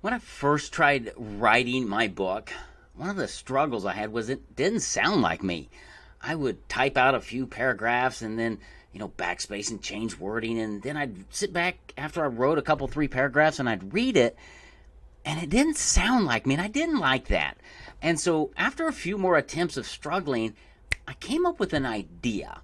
When I first tried writing my book, one of the struggles I had was it didn't sound like me. I would type out a few paragraphs and then, backspace and change wording, and then I'd sit back after I wrote a couple, three paragraphs and I'd read it, and it didn't sound like me, and I didn't like that. And so, after a few more attempts of struggling, I came up with an idea.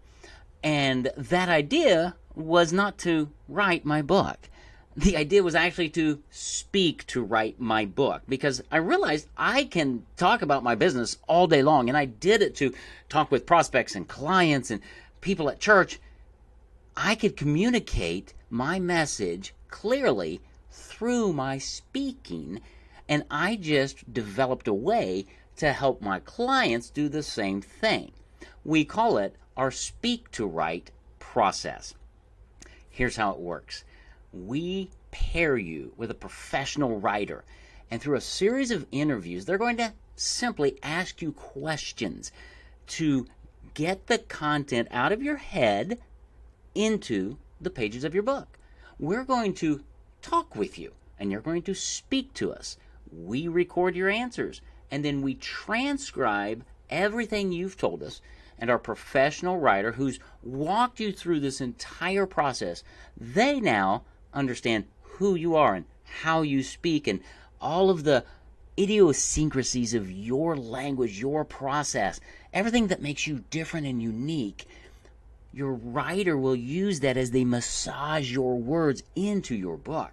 And that idea was not to write my book. The idea was actually to speak to write my book, because I realized I can talk about my business all day long, and I did it to talk with prospects and clients and people at church. I could communicate my message clearly through my speaking, and I just developed a way to help my clients do the same thing. We call it our speak to write process. Here's how it works. We pair you with a professional writer, and through a series of interviews, they're going to simply ask you questions to get the content out of your head into the pages of your book. We're going to talk with you, and you're going to speak to us. We record your answers, and then we transcribe everything you've told us, and our professional writer who's walked you through this entire process, they now understand who you are and how you speak and all of the idiosyncrasies of your language, your process, everything that makes you different and unique. Your writer will use that as they massage your words into your book.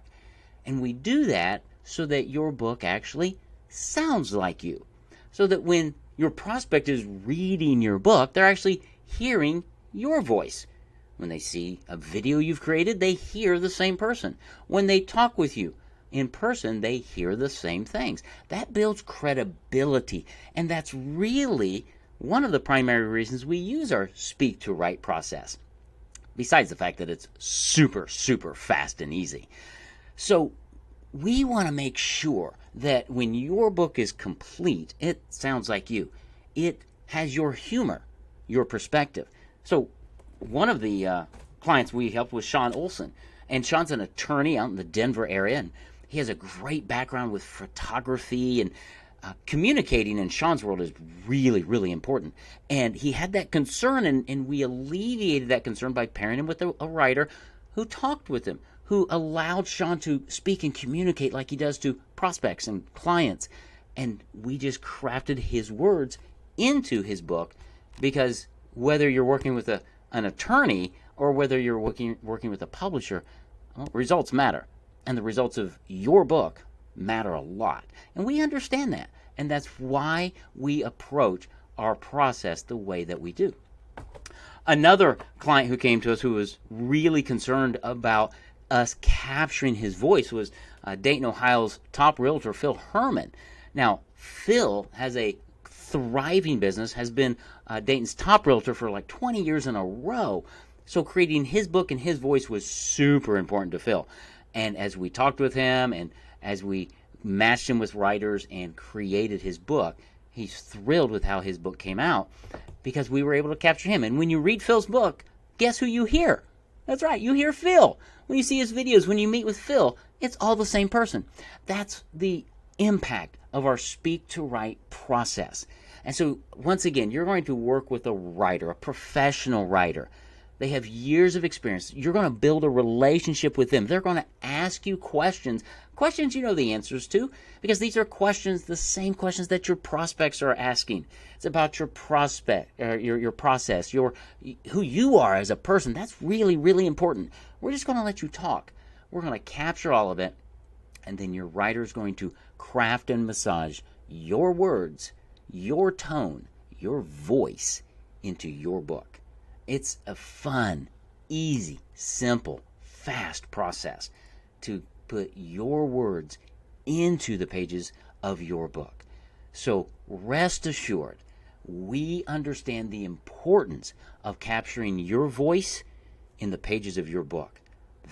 And we do that so that your book actually sounds like you. So that when your prospect is reading your book, they're actually hearing your voice. When they see a video you've created, they hear the same person. When they talk with you in person, they hear the same things. That builds credibility, and that's really one of the primary reasons we use our speak to write process, besides the fact that it's super, super fast and easy. So we want to make sure that when your book is complete, it sounds like you. It has your humor, your perspective. So one of the clients we helped was Sean Olson. And Sean's an attorney out in the Denver area, and he has a great background with photography, and communicating in Sean's world is really, really important. And he had that concern, and we alleviated that concern by pairing him with a writer who talked with him, who allowed Sean to speak and communicate like he does to prospects and clients. And we just crafted his words into his book, because whether you're working with an attorney or whether you're working with a publisher, well, results matter. And the results of your book matter a lot. And we understand that. And that's why we approach our process the way that we do. Another client who came to us who was really concerned about us capturing his voice was Dayton, Ohio's top realtor, Phil Herman. Now, Phil has a thriving business, has been Dayton's top realtor for like 20 years in a row. So creating his book and his voice was super important to Phil. And as we talked with him and as we matched him with writers and created his book, he's thrilled with how his book came out because we were able to capture him. And when you read Phil's book, guess who you hear? That's right, you hear Phil. When you see his videos, when you meet with Phil, it's all the same person. That's the impact of our speak to write process. And so, once again, you're going to work with a writer, a professional writer. They have years of experience. You're going to build a relationship with them. They're going to ask you questions you know the answers to, because these are questions, the same questions that your prospects are asking. It's about your prospect, your process, who you are as a person. That's really, really important. We're just going to let you talk. We're going to capture all of it, and then your writer is going to craft and massage your words, your tone, your voice into your book. It's a fun, easy, simple, fast process to put your words into the pages of your book. So rest assured, we understand the importance of capturing your voice in the pages of your book.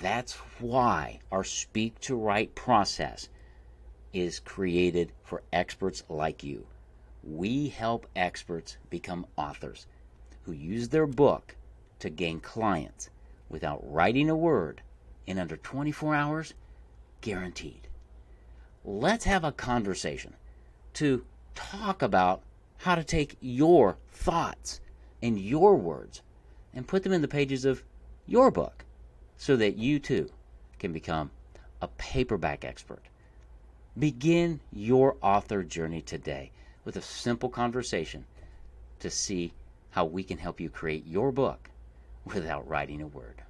That's why our Speak to Write process is created for experts like you. We help experts become authors who use their book to gain clients without writing a word in under 24 hours, guaranteed. let's have a conversation to talk about how to take your thoughts and your words and put them in the pages of your book so that you too can become a paperback expert. Begin your author journey today with a simple conversation to see how we can help you create your book without writing a word.